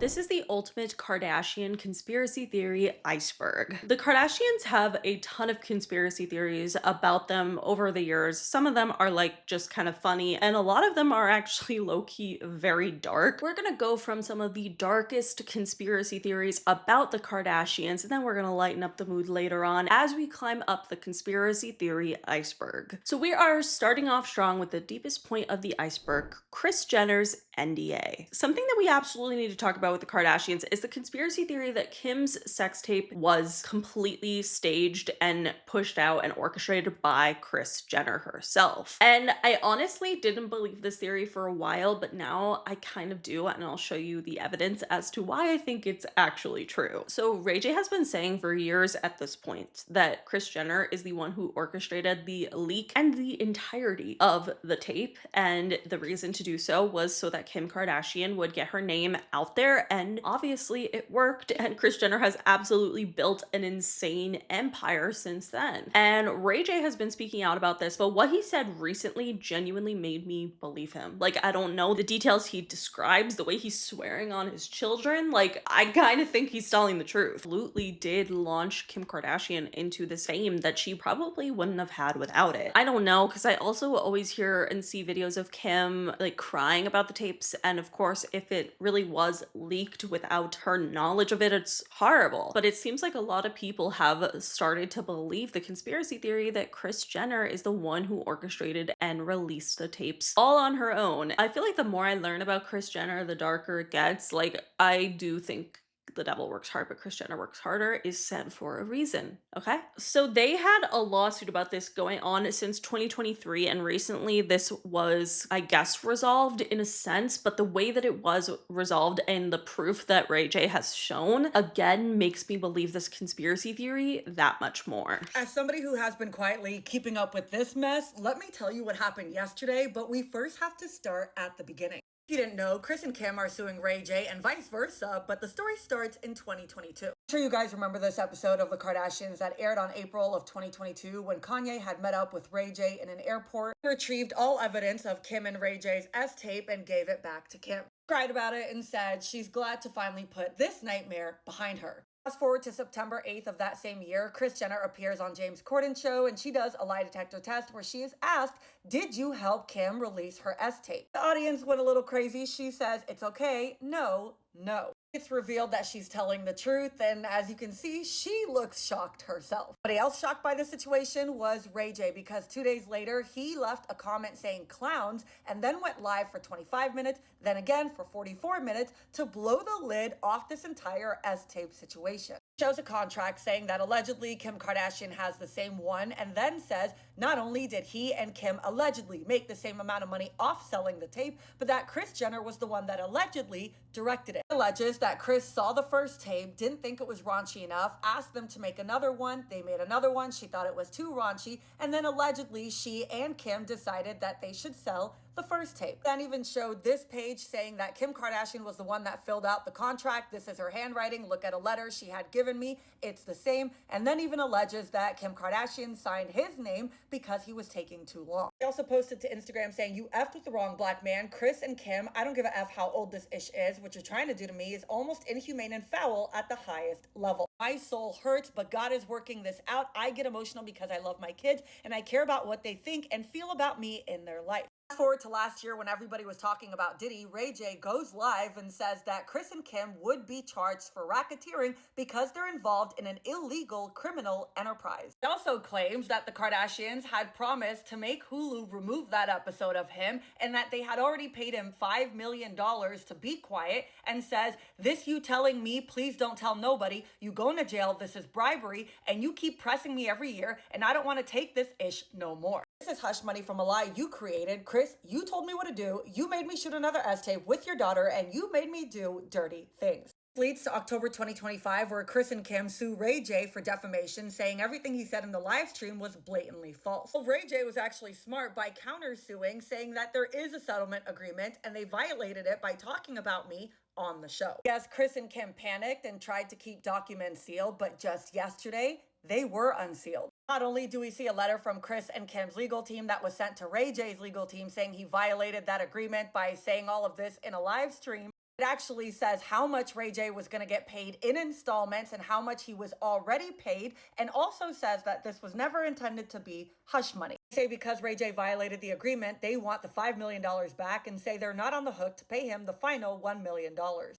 This is the ultimate Kardashian conspiracy theory iceberg. The Kardashians have a ton of conspiracy theories about them over the years. Some of them are like just kind of funny, and a lot of them are actually low key very dark. We're gonna go from some of the darkest conspiracy theories about the Kardashians, and then we're gonna lighten up the mood later on as we climb up the conspiracy theory iceberg. So we are starting off strong with the deepest point of the iceberg, Kris Jenner's NDA. Something that we absolutely need to talk about with the Kardashians is the conspiracy theory that Kim's sex tape was completely staged and pushed out and orchestrated by Kris Jenner herself. And I honestly didn't believe this theory for a while, but now I kind of do, and I'll show you the evidence as to why I think it's actually true. So Ray J has been saying for years at this point that Kris Jenner is the one who orchestrated the leak and the entirety of the tape, and the reason to do so was so that Kim Kardashian would get her name out there, and obviously it worked, and Kris Jenner has absolutely built an insane empire since then. And Ray J has been speaking out about this, but what he said recently genuinely made me believe him. Like, I don't know the details he describes, the way he's swearing on his children, like, I kind of think he's telling the truth. Absolutely did launch Kim Kardashian into this fame that she probably wouldn't have had without it. I don't know, because I also always hear and see videos of Kim like crying about the tapes, and of course if it really was leaked without her knowledge of it, it's horrible. But it seems like a lot of people have started to believe the conspiracy theory that Kris Jenner is the one who orchestrated and released the tapes all on her own. I feel like the more I learn about Kris Jenner, the darker it gets. Like, I do think the devil works hard, but Kris Jenner works harder is said for a reason, okay? So they had a lawsuit about this going on since 2023, and recently this was, I guess, resolved in a sense, but the way that it was resolved and the proof that Ray J has shown, again, makes me believe this conspiracy theory that much more. As somebody who has been quietly keeping up with this mess, let me tell you what happened yesterday, but we first have to start at the beginning. If you didn't know, Kris and Kim are suing Ray J and vice versa, but the story starts in 2022. I'm sure you guys remember this episode of The Kardashians that aired on April of 2022 when Kanye had met up with Ray J in an airport, retrieved all evidence of Kim and Ray J's S tape and gave it back to Kim. Cried about it and said she's glad to finally put this nightmare behind her. Fast forward to September 8th of that same year, Kris Jenner appears on James Corden's show and she does a lie detector test where she is asked, did you help Kim release her S tape? The audience went a little crazy. She says, it's okay. No, no. It's revealed that she's telling the truth, and as you can see, she looks shocked herself. Somebody else shocked by the situation was Ray J, because 2 days later, he left a comment saying clowns and then went live for 25 minutes, then again for 44 minutes to blow the lid off this entire S-tape situation. Shows a contract saying that allegedly Kim Kardashian has the same one, and then says not only did he and Kim allegedly make the same amount of money off selling the tape, but that Kris Jenner was the one that allegedly directed it. It alleges that Kris saw the first tape, didn't think it was raunchy enough, asked them to make another one, they made another one, she thought it was too raunchy, and then allegedly she and Kim decided that they should sell the first tape. Then even showed this page saying that Kim Kardashian was the one that filled out the contract. This is her handwriting. Look at a letter she had given me. It's the same. And then even alleges that Kim Kardashian signed his name because he was taking too long. He also posted to Instagram saying, you effed with the wrong black man. Kris and Kim, I don't give a F how old this ish is. What you're trying to do to me is almost inhumane and foul at the highest level. My soul hurts, but God is working this out. I get emotional because I love my kids and I care about what they think and feel about me in their life. Fast forward to last year when everybody was talking about Diddy, Ray J goes live and says that Kris and Kim would be charged for racketeering because they're involved in an illegal criminal enterprise. He also claims that the Kardashians had promised to make Hulu remove that episode of him and that they had already paid him $5 million to be quiet, and says, this you telling me, please don't tell nobody, you going to jail, this is bribery, and you keep pressing me every year, and I don't want to take this ish no more. This is hush money from a lie you created. Kris, you told me what to do. You made me shoot another S-tape with your daughter, and you made me do dirty things. Leads to October 2025, where Kris and Kim sue Ray J for defamation, saying everything he said in the live stream was blatantly false. Well, Ray J was actually smart by countersuing, saying that there is a settlement agreement, and they violated it by talking about me on the show. Yes, Kris and Kim panicked and tried to keep documents sealed, but just yesterday, they were unsealed. Not only do we see a letter from Kris and Kim's legal team that was sent to Ray J's legal team saying he violated that agreement by saying all of this in a live stream, it actually says how much Ray J was going to get paid in installments and how much he was already paid, and also says that this was never intended to be hush money. They say because Ray J violated the agreement, they want the $5 million back and say they're not on the hook to pay him the final $1 million.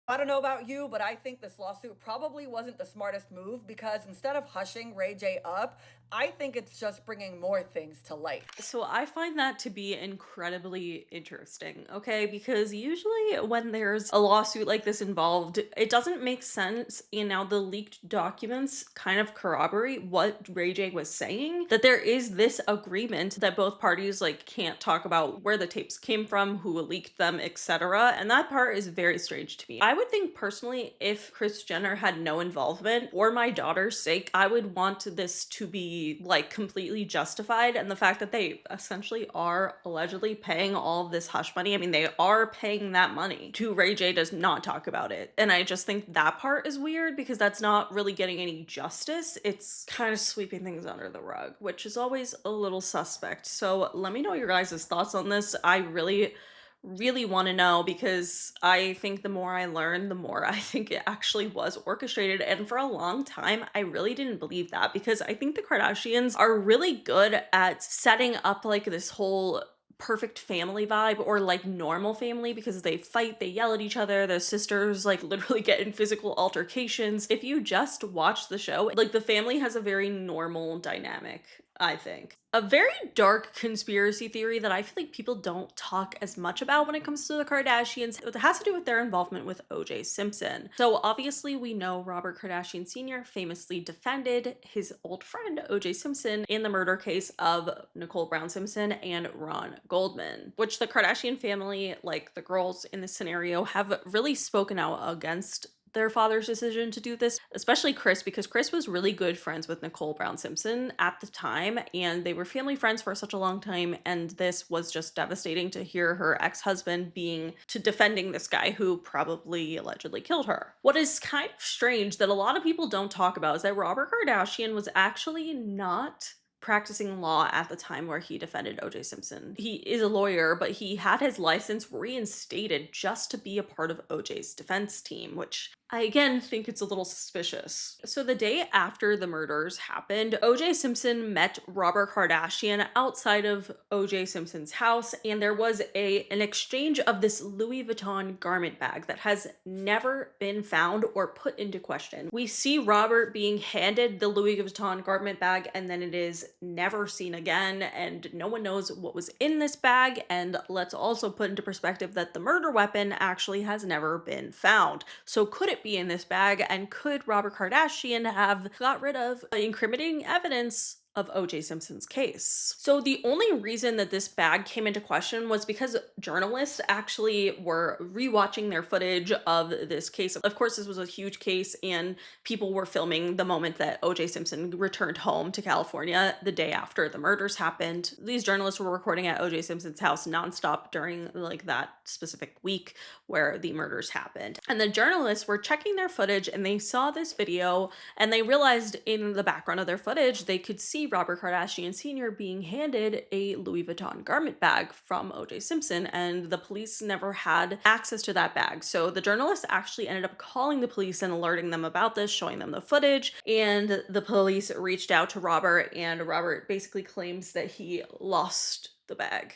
I don't know about you, but I think this lawsuit probably wasn't the smartest move, because instead of hushing Ray J up, I think it's just bringing more things to light. So I find that to be incredibly interesting, okay? Because usually when there's a lawsuit like this involved, it doesn't make sense. And now the leaked documents kind of corroborate what Ray J was saying, that there is this agreement that both parties like can't talk about where the tapes came from, who leaked them, etc. And that part is very strange to me. I would think personally, if Kris Jenner had no involvement, for my daughter's sake, I would want this to be like completely justified. And the fact that they essentially are allegedly paying all of this hush money, I mean, they are paying that money to Ray J, does not talk about it. And I just think that part is weird, because that's not really getting any justice. It's kind of sweeping things under the rug, which is always a little suspect. So let me know your guys' thoughts on this. I really want to know, because I think the more I learn, the more I think it actually was orchestrated. And for a long time, I really didn't believe that, because I think the Kardashians are really good at setting up like this whole perfect family vibe, or like normal family, because they fight, they yell at each other, their sisters like literally get in physical altercations. If you just watch the show, like the family has a very normal dynamic, I think. A very dark conspiracy theory that I feel like people don't talk as much about when it comes to the Kardashians, it has to do with their involvement with OJ Simpson. So obviously we know Robert Kardashian Sr. famously defended his old friend OJ Simpson in the murder case of Nicole Brown Simpson and Ron Goldman, which the Kardashian family, like the girls in this scenario, have really spoken out against their father's decision to do this, especially Kris, because Kris was really good friends with Nicole Brown Simpson at the time, and they were family friends for such a long time. And this was just devastating to hear her ex-husband being to defending this guy who probably allegedly killed her. What is kind of strange that a lot of people don't talk about is that Robert Kardashian was actually not practicing law at the time where he defended OJ Simpson. He is a lawyer, but he had his license reinstated just to be a part of OJ's defense team, which I again think it's a little suspicious. So the day after the murders happened, OJ Simpson met Robert Kardashian outside of OJ Simpson's house, and there was an exchange of this Louis Vuitton garment bag that has never been found or put into question. We see Robert being handed the Louis Vuitton garment bag, and then it is never seen again, and no one knows what was in this bag. And let's also put into perspective that the murder weapon actually has never been found. So could it be in this bag, and could Robert Kardashian have got rid of incriminating evidence of OJ Simpson's case? So the only reason that this bag came into question was because journalists actually were rewatching their footage of this case. Of course, this was a huge case, and people were filming the moment that OJ Simpson returned home to California the day after the murders happened. These journalists were recording at OJ Simpson's house nonstop during like that specific week where the murders happened. And the journalists were checking their footage, and they saw this video, and they realized in the background of their footage, they could see Robert Kardashian Sr. being handed a Louis Vuitton garment bag from OJ Simpson, and the police never had access to that bag. So the journalists actually ended up calling the police and alerting them about this, showing them the footage, and the police reached out to Robert, and Robert basically claims that he lost the bag.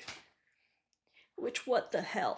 Which, what the hell?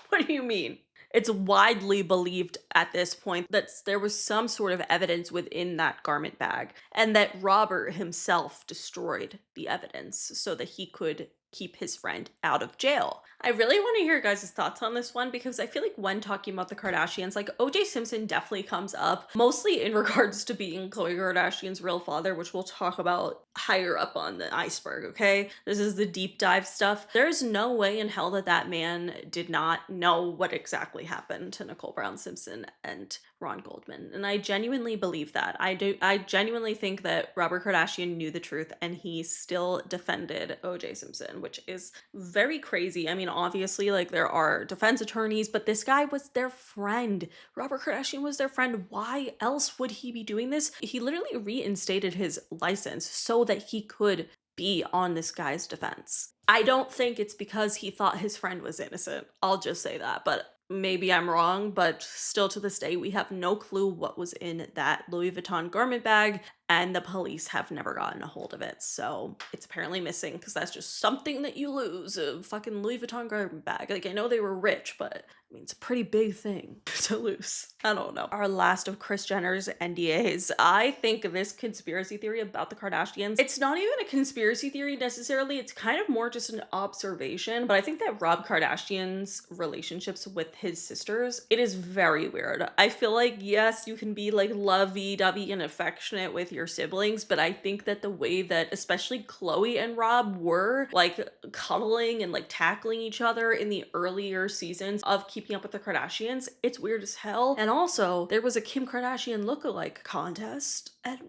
What do you mean? It's widely believed at this point that there was some sort of evidence within that garment bag, and that Robert himself destroyed the evidence so that he could keep his friend out of jail. I really want to hear your guys' thoughts on this one, because I feel like when talking about the Kardashians, like OJ Simpson definitely comes up, mostly in regards to being Khloe Kardashian's real father, which we'll talk about higher up on the iceberg, okay? This is the deep dive stuff. There's no way in hell that that man did not know what exactly happened to Nicole Brown Simpson and Ron Goldman. And I genuinely believe that. I genuinely think that Robert Kardashian knew the truth, and he still defended OJ Simpson, which is very crazy. I mean, obviously, like, there are defense attorneys, but this guy was their friend. Robert Kardashian was their friend. Why else would he be doing this? He literally reinstated his license so that he could be on this guy's defense. I don't think it's because he thought his friend was innocent. I'll just say that. But Maybe I'm wrong, but still to this day, we have no clue what was in that Louis Vuitton garment bag, and the police have never gotten a hold of it. So it's apparently missing because that's just something that you lose, a fucking Louis Vuitton garment bag. Like, I know they were rich, but I mean, it's a pretty big thing to lose. I don't know. Our last of Kris Jenner's NDAs. I think this conspiracy theory about the Kardashians, it's not even a conspiracy theory necessarily. It's kind of more just an observation. But I think that Rob Kardashian's relationships with his sisters, it is very weird. I feel like, yes, you can be like lovey-dovey and affectionate with your siblings, but I think that the way that especially Khloe and Rob were like cuddling and like tackling each other in the earlier seasons of Keeping Up with the Kardashians, it's weird as hell. And also, there was a Kim Kardashian lookalike contest, and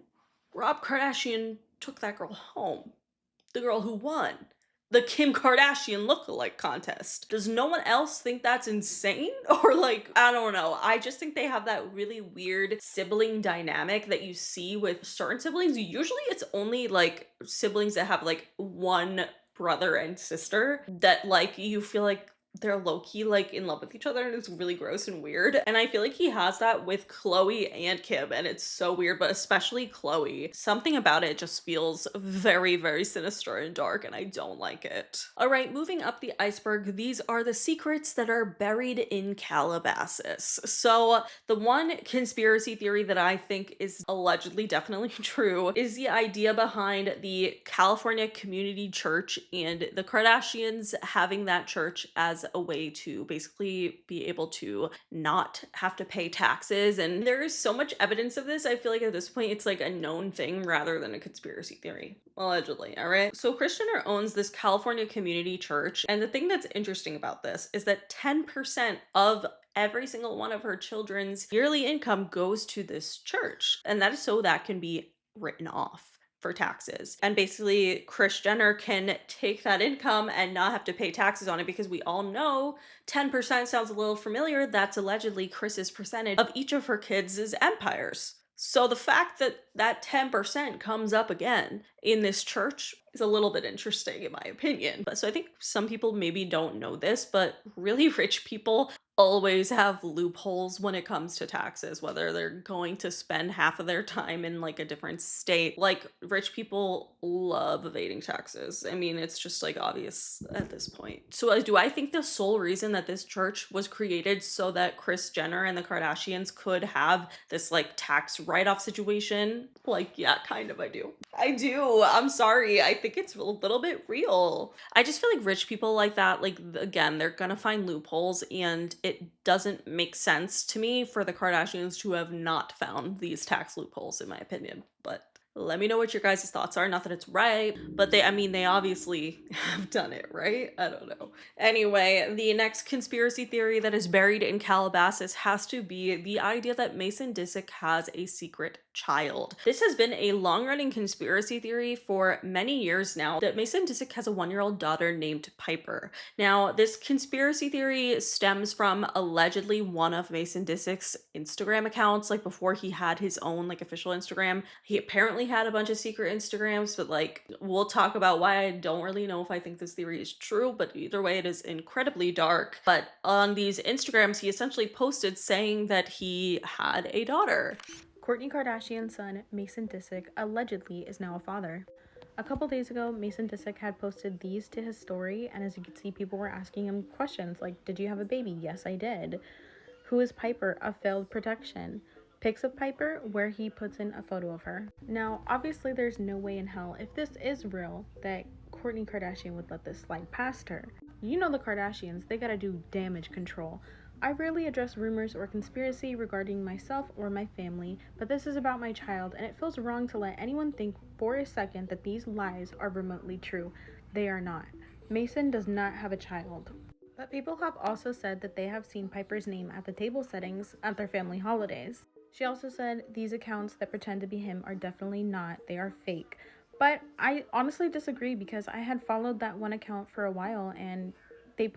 Rob Kardashian took that girl home. The girl who won the Kim Kardashian lookalike contest. Does no one else think that's insane? Or like, I don't know. I just think they have that really weird sibling dynamic that you see with certain siblings. Usually it's only like siblings that have like one brother and sister that like you feel like they're low-key like in love with each other, and it's really gross and weird. And I feel like he has that with Khloe and Kim, and it's so weird, but especially Khloe. Something about it just feels very, very sinister and dark, and I don't like it. All right, moving up the iceberg, these are the secrets that are buried in Calabasas. So the one conspiracy theory that I think is allegedly definitely true is the idea behind the California Community Church and the Kardashians having that church as a way to basically be able to not have to pay taxes. And there is so much evidence of this. I feel like at this point it's like a known thing rather than a conspiracy theory. Allegedly, all right? So Kris Jenner owns this California Community Church. And the thing that's interesting about this is that 10% of every single one of her children's yearly income goes to this church. And that is so that can be written off for taxes. And basically, Kris Jenner can take that income and not have to pay taxes on it, because we all know 10% sounds a little familiar. That's allegedly Kris's percentage of each of her kids' empires. So the fact that that 10% comes up again in this church is a little bit interesting in my opinion. But so I think some people maybe don't know this, but really rich people always have loopholes when it comes to taxes, whether they're going to spend half of their time in like a different state. Like, rich people love evading taxes. I mean, it's just like obvious at this point. So do I think the sole reason that this church was created so that Kris Jenner and the Kardashians could have this like tax write-off situation? Like, yeah, kind of I do. I do. I'm sorry. I think it's a little bit real. I just feel like rich people like that, like, again, they're gonna find loopholes, and it doesn't make sense to me for the Kardashians to have not found these tax loopholes, in my opinion. But let me know what your guys' thoughts are. Not that it's right, but I mean, they obviously have done it, right? I don't know. Anyway, the next conspiracy theory that is buried in Calabasas has to be the idea that Mason Disick has a secret child. This has been a long-running conspiracy theory for many years now, that Mason Disick has a 1-year-old daughter named Piper. Now, this conspiracy theory stems from allegedly one of Mason Disick's Instagram accounts, like before he had his own like official Instagram. He apparently had a bunch of secret Instagrams, but like, we'll talk about why I don't really know if I think this theory is true, but either way, it is incredibly dark. But on these Instagrams, he essentially posted saying that he had a daughter. Kourtney Kardashian's son, Mason Disick, allegedly is now a father. A couple days ago, Mason Disick had posted these to his story, and as you can see, people were asking him questions like, did you have a baby? Yes, I did. Who is Piper? A failed protection. Pics of Piper, where he puts in a photo of her. Now, obviously, there's no way in hell, if this is real, that Kourtney Kardashian would let this slide past her. You know the Kardashians, they gotta do damage control. I rarely address rumors or conspiracy regarding myself or my family, but this is about my child, and it feels wrong to let anyone think for a second that these lies are remotely true. They are not. Mason does not have a child. But people have also said that they have seen Piper's name at the table settings at their family holidays. She also said these accounts that pretend to be him are definitely not, they are fake. But I honestly disagree, because I had followed that one account for a while, and he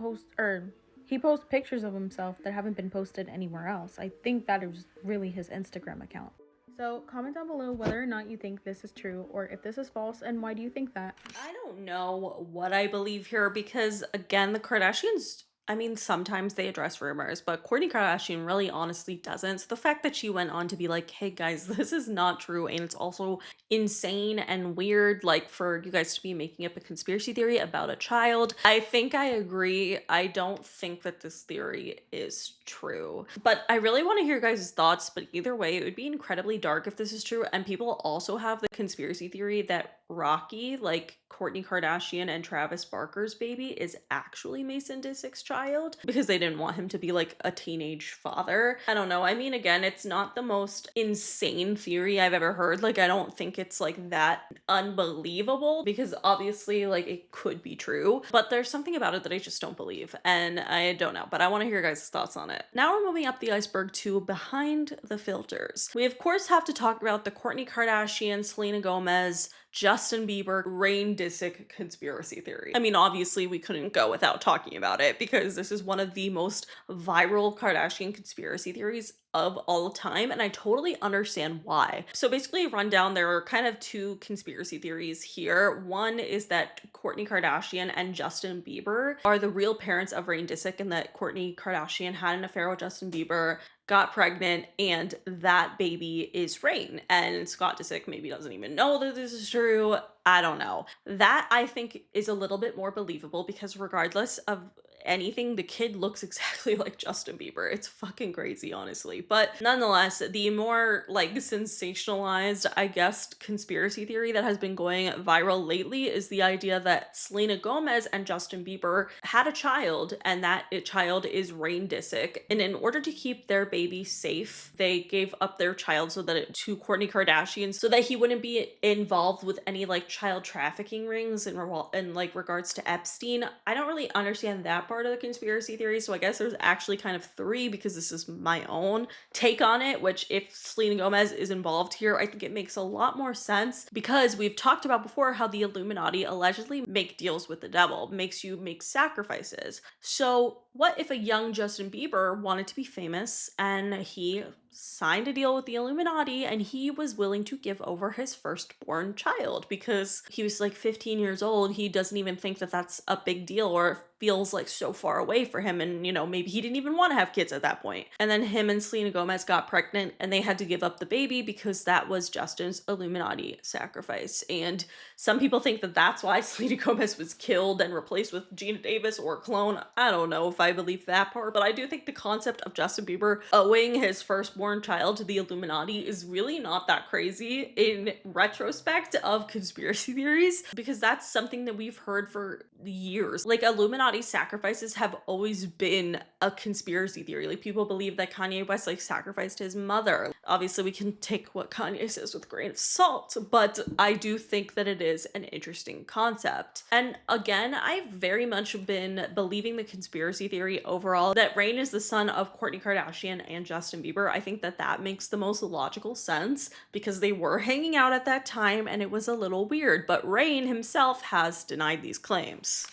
posts pictures of himself that haven't been posted anywhere else. I think that is really his Instagram account. So comment down below whether or not you think this is true, or if this is false, and why do you think that? I don't know what I believe here, because again, the Kardashians, I mean, sometimes they address rumors, but Kourtney Kardashian really honestly doesn't. So the fact that she went on to be like, hey guys, this is not true, and it's also insane and weird, like for you guys to be making up a conspiracy theory about a child. I think I agree. I don't think that this theory is true. But I really want to hear your guys' thoughts. But either way, it would be incredibly dark if this is true. And people also have the conspiracy theory that Rocky, like Kourtney Kardashian and Travis Barker's baby, is actually Mason Disick's child because they didn't want him to be like a teenage father. I don't know. I mean, again, it's not the most insane theory I've ever heard. Like, I don't think it's like that unbelievable because obviously, like, it could be true, but there's something about it that I just don't believe. And I don't know, but I want to hear your guys' thoughts on it. Now we're moving up the iceberg to behind the filters. We, of course, have to talk about the Kourtney Kardashian, Selena Gomez, Justin Bieber, Rain Disick conspiracy theory. I mean, obviously we couldn't go without talking about it because this is one of the most viral Kardashian conspiracy theories of all time, and I totally understand why. So basically, rundown, there are kind of two conspiracy theories here. One is that Kourtney Kardashian and Justin Bieber are the real parents of Rain Disick, and that Kourtney Kardashian had an affair with Justin Bieber, got pregnant, and that baby is Rain. And Scott Disick maybe doesn't even know that this is true. I don't know. That I think is a little bit more believable because regardless of anything, the kid looks exactly like Justin Bieber. It's fucking crazy, honestly. But nonetheless, the more like sensationalized, I guess, conspiracy theory that has been going viral lately is the idea that Selena Gomez and Justin Bieber had a child, and that child is Rain Disick. And in order to keep their baby safe, they gave up their child to Kourtney Kardashian so that he wouldn't be involved with any like child trafficking rings in like regards to Epstein. I don't really understand that part of the conspiracy theory, so I guess there's actually kind of three because this is my own take on it, which if Selena Gomez is involved here, I think it makes a lot more sense because we've talked about before how the Illuminati allegedly make deals with the devil, makes you make sacrifices. So what if a young Justin Bieber wanted to be famous and he signed a deal with the Illuminati and he was willing to give over his firstborn child because he was like 15 years old? He doesn't even think that that's a big deal or feels like so far away for him, and you know, maybe he didn't even want to have kids at that point. And then him and Selena Gomez got pregnant and they had to give up the baby because that was Justin's Illuminati sacrifice. And some people think that that's why Selena Gomez was killed and replaced with Gina Davis or a clone. I don't know if I believe that part, but I do think the concept of Justin Bieber owing his firstborn child to the Illuminati is really not that crazy in retrospect of conspiracy theories, because that's something that we've heard for years. Like, Illuminati sacrifices have always been a conspiracy theory. Like, people believe that Kanye West like sacrificed his mother. Obviously we can take what Kanye says with a grain of salt, but I do think that it is an interesting concept. And again, I've very much been believing the conspiracy theory overall that Rain is the son of Kourtney Kardashian and Justin Bieber. I think that that makes the most logical sense because they were hanging out at that time and it was a little weird, but Rain himself has denied these claims.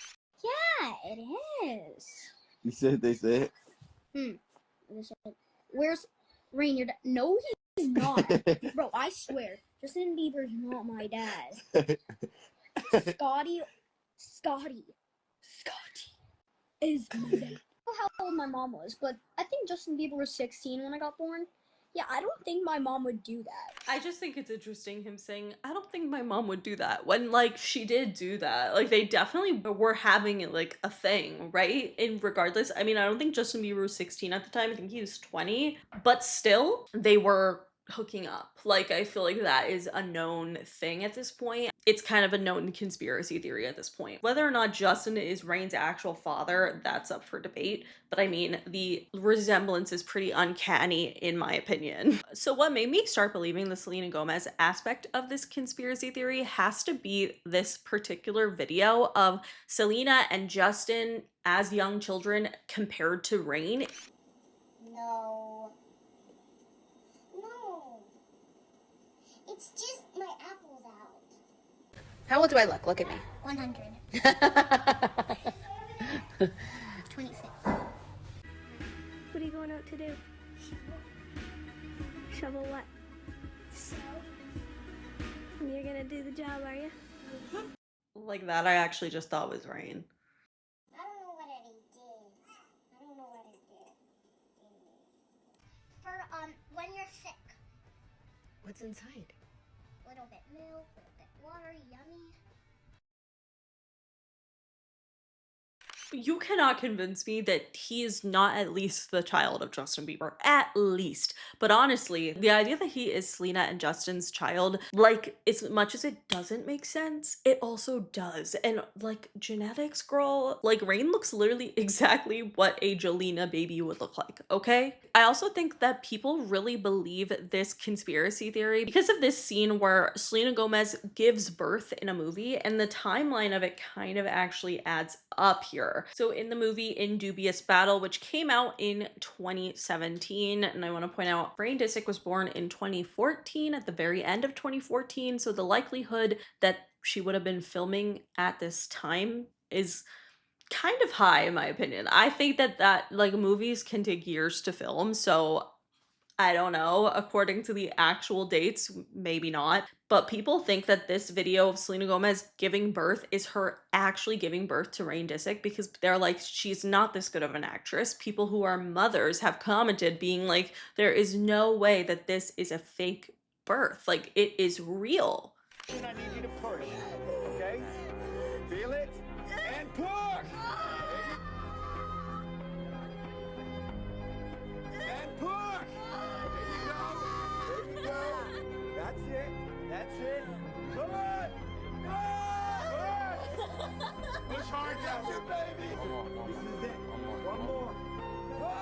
Yeah, it is. You said they said? Where's Rain, your dad? No, he's not. Bro, I swear, Justin Bieber's not my dad. Scotty is my dad. I don't know how old my mom was, but I think Justin Bieber was 16 when I got born. Yeah, I don't think my mom would do that. I just think it's interesting him saying, I don't think my mom would do that, when like she did do that. Like, they definitely were having like a thing, right? And regardless, I mean, I don't think Justin Bieber was 16 at the time. I think he was 20, but still they were hooking up. Like, I feel like that is a known thing at this point. It's kind of a known conspiracy theory at this point. Whether or not Justin is Rain's actual father, that's up for debate. But I mean, the resemblance is pretty uncanny in my opinion. So what made me start believing the Selena Gomez aspect of this conspiracy theory has to be this particular video of Selena and Justin as young children compared to Rain. No. No. It's just my apple's out. How old do I look? Look at me. 100. 26. What are you going out to do? Shovel what? So, You're gonna do the job, are you? Like, that I actually just thought was Rain. I don't know what I did. What's inside? A little bit milk, a little bit water, yummy. You cannot convince me that he is not at least the child of Justin Bieber. At least. But honestly, the idea that he is Selena and Justin's child, like, as much as it doesn't make sense, it also does. And, like, genetics, girl, like, Rain looks literally exactly what a Jolena baby would look like, okay? I also think that people really believe this conspiracy theory because of this scene where Selena Gomez gives birth in a movie, and the timeline of it kind of actually adds up here. So in the movie In Dubious Battle, which came out in 2017, and I want to point out Disick was born in 2014, at the very end of 2014, so the likelihood that she would have been filming at this time is kind of high in my opinion. I think that like movies can take years to film, so I don't know. According to the actual dates, maybe not. But people think that this video of Selena Gomez giving birth is her actually giving birth to Rain Disick because they're like, she's not this good of an actress. People who are mothers have commented being like, there is no way that this is a fake birth. Like, it is real. I need you to push, okay? Feel it and push. And push. There you go. That's it. That's it. Come on. Come on. Push hard, that's it, baby. This is it. One more. Push.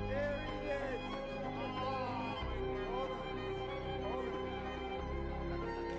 There he is.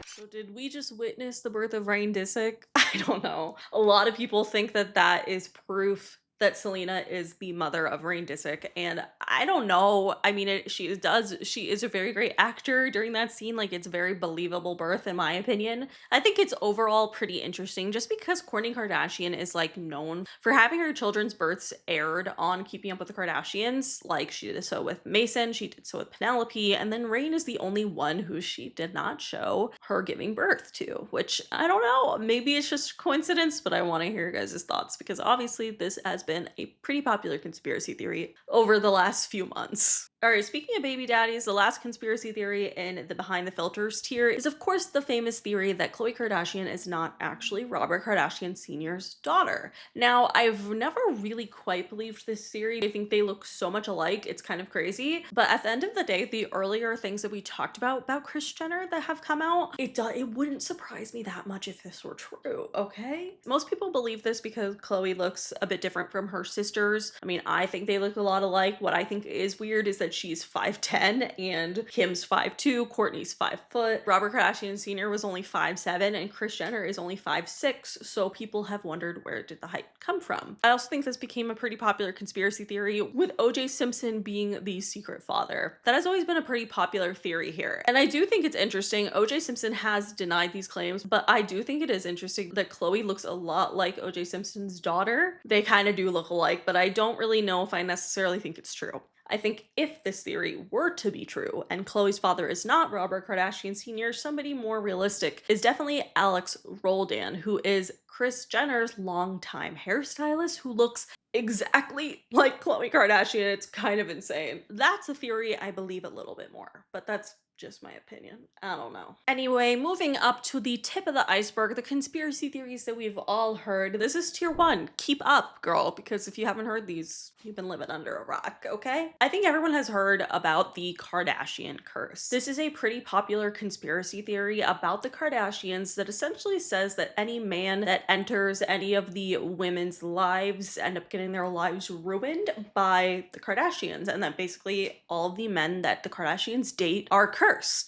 So did we just witness the birth of Rain Disick? I don't know. A lot of people think that that is proof that Selena is the mother of Rain Disick, and I don't know. I mean, she is a very great actor during that scene. Like, it's a very believable birth in my opinion. I think it's overall pretty interesting just because Kourtney Kardashian is like known for having her children's births aired on Keeping Up with the Kardashians. Like, she did so with Mason, she did so with Penelope, and then Rain is the only one who she did not show her giving birth to, which I don't know. Maybe it's just coincidence, but I want to hear your guys' thoughts because obviously this has been a pretty popular conspiracy theory over the last few months. All right, speaking of baby daddies, the last conspiracy theory in the behind the filters tier is of course the famous theory that Khloe Kardashian is not actually Robert Kardashian Sr.'s daughter. Now, I've never really quite believed this theory. I think they look so much alike, it's kind of crazy. But at the end of the day, the earlier things that we talked about Kris Jenner that have come out, it wouldn't surprise me that much if this were true, okay? Most people believe this because Khloe looks a bit different from her sisters. I mean, I think they look a lot alike. What I think is weird is that she's 5'10" and Kim's 5'2", Kourtney's 5 foot. Robert Kardashian Sr. was only 5'7" and Kris Jenner is only 5'6", so people have wondered where did the height come from. I also think this became a pretty popular conspiracy theory with OJ Simpson being the secret father. That has always been a pretty popular theory here. And I do think it's interesting. OJ Simpson has denied these claims, but I do think it is interesting that Khloe looks a lot like OJ Simpson's daughter. They kind of do look alike, but I don't really know if I necessarily think it's true. I think if this theory were to be true and Khloe's father is not Robert Kardashian Sr., somebody more realistic is definitely Alex Roldan, who is Kris Jenner's longtime hairstylist who looks exactly like Khloe Kardashian. It's kind of insane. That's a theory I believe a little bit more, but that's just my opinion. I don't know. Anyway, moving up to the tip of the iceberg, the conspiracy theories that we've all heard. This is tier 1. Keep up, girl, because if you haven't heard these, you've been living under a rock, okay? I think everyone has heard about the Kardashian curse. This is a pretty popular conspiracy theory about the Kardashians that essentially says that any man that enters any of the women's lives end up getting their lives ruined by the Kardashians, and that basically all of the men that the Kardashians date are cursed.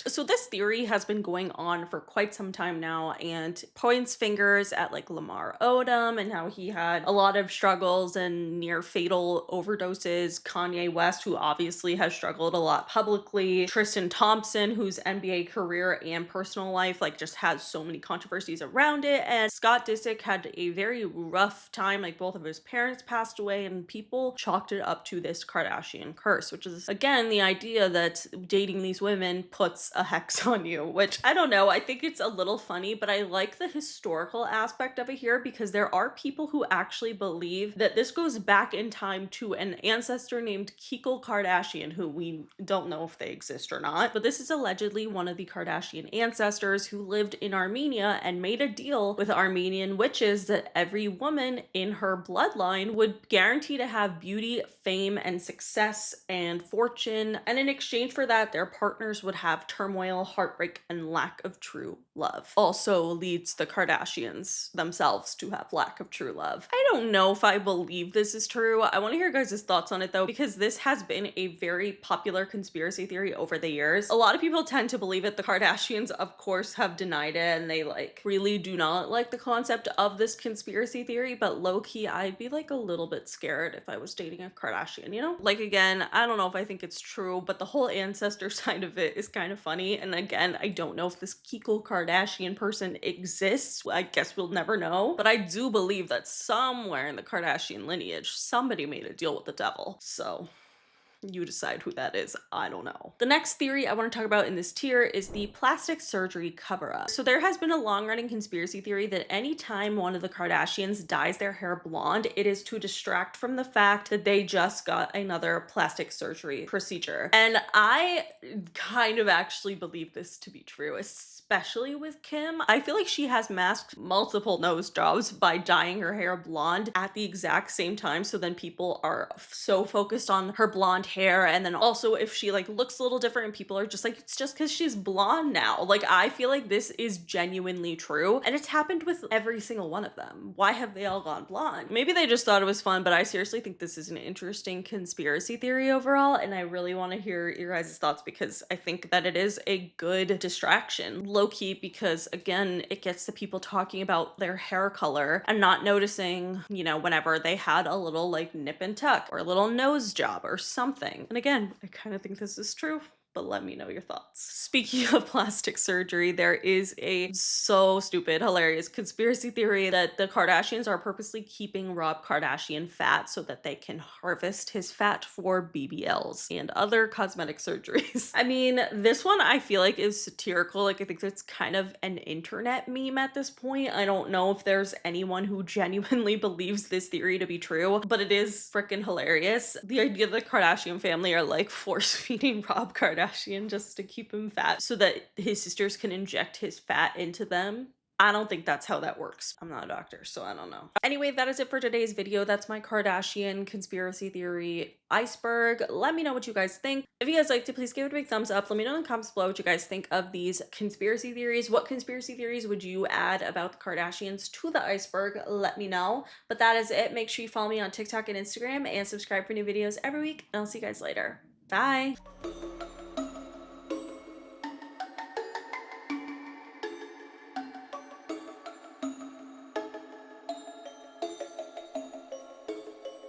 So this theory has been going on for quite some time now and points fingers at like Lamar Odom and how he had a lot of struggles and near fatal overdoses. Kanye West, who obviously has struggled a lot publicly. Tristan Thompson, whose NBA career and personal life like just has so many controversies around it. And Scott Disick, Disick had a very rough time, like both of his parents passed away, and people chalked it up to this Kardashian curse, which is again the idea that dating these women puts a hex on you, which I don't know, I think it's a little funny, but I like the historical aspect of it here because there are people who actually believe that this goes back in time to an ancestor named Khloe Kardashian, who we don't know if they exist or not, but this is allegedly one of the Kardashian ancestors who lived in Armenia and made a deal with Armenian witches that every woman in her bloodline would guarantee to have beauty, fame, and success and fortune, and in exchange for that, their partners would have turmoil, heartbreak, and lack of true love. Also leads the Kardashians themselves to have lack of true love. I don't know if I believe this is true. I want to hear guys' thoughts on it though, because this has been a very popular conspiracy theory over the years. A lot of people tend to believe it. The Kardashians, of course, have denied it, and they like really do not like the concept of this conspiracy theory, but low-key, I'd be like a little bit scared if I was dating a Kardashian, you know? Like again, I don't know if I think it's true, but the whole ancestor side of it is kind of funny. And again, I don't know if this Khloe Kardashian person exists. I guess we'll never know, but I do believe that somewhere in the Kardashian lineage, somebody made a deal with the devil. So you decide who that is. I don't know. The next theory I want to talk about in this tier is the plastic surgery cover-up. So there has been a long-running conspiracy theory that anytime one of the Kardashians dyes their hair blonde, it is to distract from the fact that they just got another plastic surgery procedure. And I kind of actually believe this to be true, especially with Kim. I feel like she has masked multiple nose jobs by dyeing her hair blonde at the exact same time, so then people are so focused on her blonde hair, and then also if she like looks a little different and people are just like, it's just because she's blonde now. Like I feel like this is genuinely true, and it's happened with every single one of them. Why have they all gone blonde? Maybe they just thought it was fun, but I seriously think this is an interesting conspiracy theory overall, and I really want to hear your guys' thoughts because I think that it is a good distraction, low-key, because again, it gets the people talking about their hair color and not noticing, you know, whenever they had a little like nip and tuck or a little nose job or something. And again, I kind of think this is true, but let me know your thoughts. Speaking of plastic surgery, there is a so stupid, hilarious conspiracy theory that the Kardashians are purposely keeping Rob Kardashian fat so that they can harvest his fat for BBLs and other cosmetic surgeries. I mean, this one I feel like is satirical. Like I think it's kind of an internet meme at this point. I don't know if there's anyone who genuinely believes this theory to be true, but it is freaking hilarious. The idea the Kardashian family are like force feeding Rob Kardashian just to keep him fat so that his sisters can inject his fat into them. I don't think that's how that works. I'm not a doctor, so I don't know. Anyway, that is it for today's video. That's my Kardashian conspiracy theory iceberg. Let me know what you guys think. If you guys liked it, please give it a big thumbs up. Let me know in the comments below what you guys think of these conspiracy theories. What conspiracy theories would you add about the Kardashians to the iceberg? Let me know. But that is it. Make sure you follow me on TikTok and Instagram and subscribe for new videos every week. And I'll see you guys later. Bye.